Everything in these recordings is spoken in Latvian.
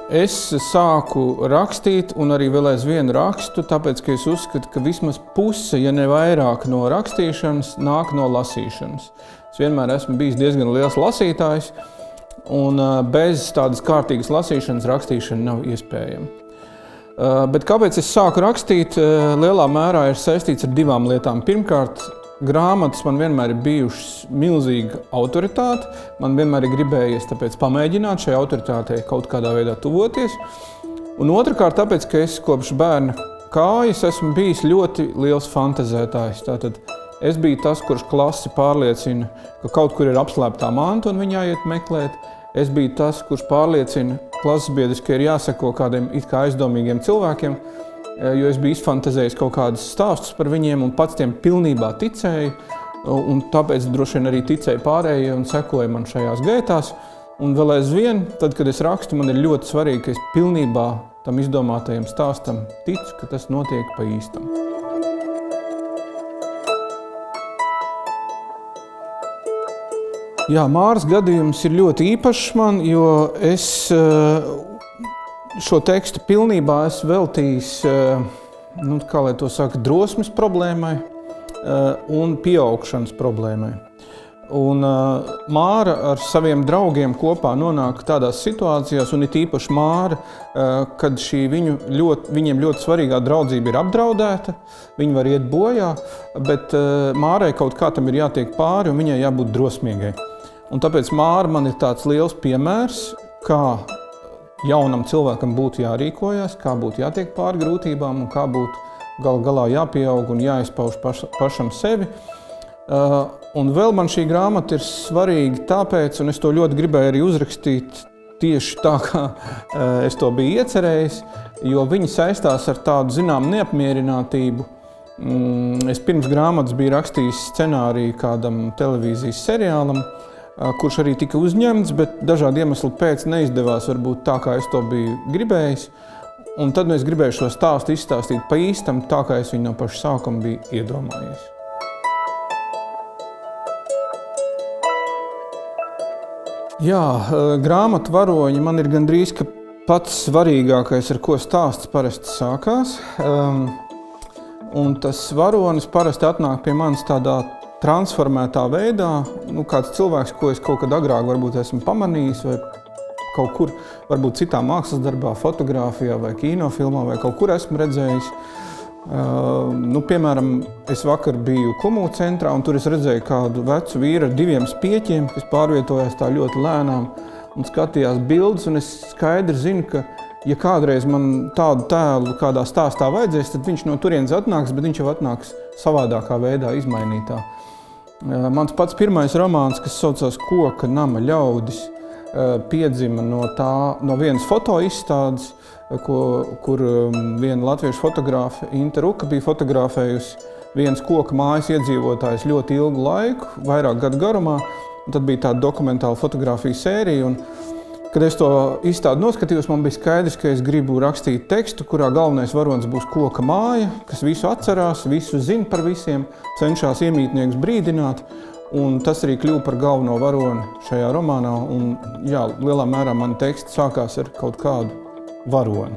Es sāku rakstīt un arī vēl aizvien rakstu, tāpēc, ka es uzskatu, ka vismaz puse, ja ne vairāk no rakstīšanas, nāk no lasīšanas. Es vienmēr esmu bijis diezgan liels lasītājs, un bez tādas kārtīgas lasīšanas rakstīšana nav iespējama. Bet kāpēc es sāku rakstīt, lielā mērā ir saistīts ar divām lietām. Pirmkārt, grāmatas man vienmēr ir bijušas milzīga autoritāte. Man vienmēr ir gribējies tāpēc pamēģināt šai autoritātei kaut kādā veidā tuvoties. Un otrkārt, tāpēc, ka es kopš bērna kājas esmu bijis ļoti liels fantazētājs. Tātad es biju tas, kurš klasi pārliecina, ka kaut kur ir apslēptā manta un viņā iet meklēt. Es biju tas, kurš pārliecina klases biedrus, ka ir jāseko kādiem it kā aizdomīgiem cilvēkiem, jo es biju izfantazējis kaut kādus stāstus par viņiem un pats tiem pilnībā ticēju, un tāpēc droši vien arī ticēju pārējie un sekoju man šajās gaitās. Un vēl aizvien, tad, kad es rakstu, man ir ļoti svarīgi, ka es pilnībā tam izdomātajam stāstam ticu, ka tas notiek pa īstam. Jā, Māras gadījums ir ļoti īpašs man, jo es šo tekstu pilnībā esmu veltījis, kā lai to saka, drosmes problēmai un pieaugšanas problēmai. Un Māra ar saviem draugiem kopā nonāk tādās situācijās, un it īpaši Māra, kad šī viņiem ļoti svarīgā draudzība ir apdraudēta, viņi var iet bojā, bet Mārai kaut kā tam ir jātiek pāri un viņai jābūt drosmīgai. Un tāpēc Māra man ir tāds liels piemērs, kā jaunam cilvēkam būtu jārīkojas, kā būtu jātiek pāri grūtībām un kā būtu gal galā jāpieaug un jāizpauž pašam sevi. Un vēl man šī grāmata ir svarīga tāpēc, un es to ļoti gribēju arī uzrakstīt tieši tā, kā es to biju iecerējis, jo viņi saistās ar tādu zinām neapmierinātību. Es pirms grāmatas biju rakstījis scenāriju kādam televīzijas seriālam, kurš arī tika uzņemts, bet dažādu iemeslu pēc neizdevās varbūt tā, kā es to biju gribējis. Un tad es gribēju šo stāstu izstāstīt pa īstam, tā kā es viņu no paša sākuma biju iedomājies. Jā, grāmatu varoņi man ir gandrīz ka pats svarīgākais, ar ko stāsts parasti sākās. Un tas varonis parasti atnāk pie manis tādā transformētā veidā, kāds cilvēks, ko es kaut kad agrāk varbūt esmu pamanījis, vai kaut kur, varbūt citā mākslas darbā, fotogrāfijā vai kinofilmā, vai kaut kur esmu redzējis. Piemēram, es vakar biju Kumu centrā, un tur es redzēju kādu vecu vīru ar 2 spieķiem, kas pārvietojās tā ļoti lēnām un skatījās bildes, un es skaidri zinu, ka, ja kādreiz man tādu tēlu kādā stāstā vajadzēs, tad viņš no turienes atnāks, bet viņš jau atnāks savādākā veidā, izmainītā. Mans pats pirmais romāns, kas saucās Koka nama ļaudis, piedzima no vienas fotoizstādes, kur viena latviešu fotogrāfe, Inte Ruka, bija fotografējusi vienas koka mājas iedzīvotājus ļoti ilgu laiku, vairāk gadu garumā. Un tad bija tāda dokumentāla fotografija sērija. Un, kad es to izstādi noskatījos, man bija skaidrs, ka es gribu rakstīt tekstu, kurā galvenais varonis būs koka māja, kas visu atcerās, visu zina par visiem, cenšas iemītniekus brīdināt. Un tas arī kļuva par galveno varoni šajā romānā. Un, jā, lielā mērā mani teksti sākās ar kaut kādu varoni.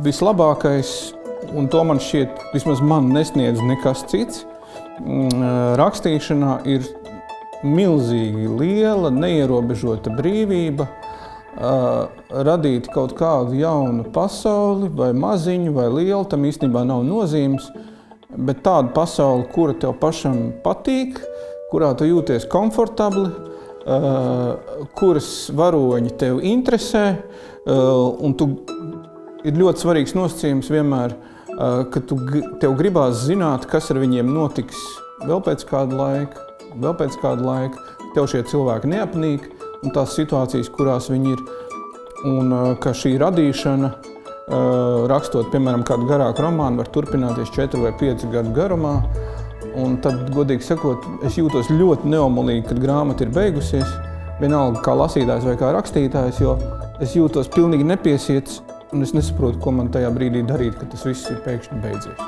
Vislabākais, un to man šķiet, vismaz man nesniedz nekas cits, rakstīšanā ir milzīgi liela, neierobežota brīvība, radīt kaut kādu jaunu pasauli, vai maziņu, vai lielu, tam īstenībā nav nozīmes, bet tādu pasauli, kura tev pašam patīk, kurā tu jūties komfortabli, kuras varoņi tev interesē, un ir ļoti svarīgs nosacījums vienmēr, ka tev gribās zināt, kas ar viņiem notiks vēl pēc kāda laika, tev šie cilvēki neapnīk, un tās situācijas, kurās viņi ir, un ka šī radīšana, rakstot, piemēram, kādu garāku romānu, var turpināties 4 vai 5 gadu garumā, un tad, godīgi sakot, es jūtos ļoti neomulīgi, kad grāmata ir beigusies, vienalga kā lasītājs vai kā rakstītājs, jo es jūtos pilnīgi nepiesiets, un es nesaprotu, ko man tajā brīdī darīt, ka tas viss ir pēkšņi beidzies.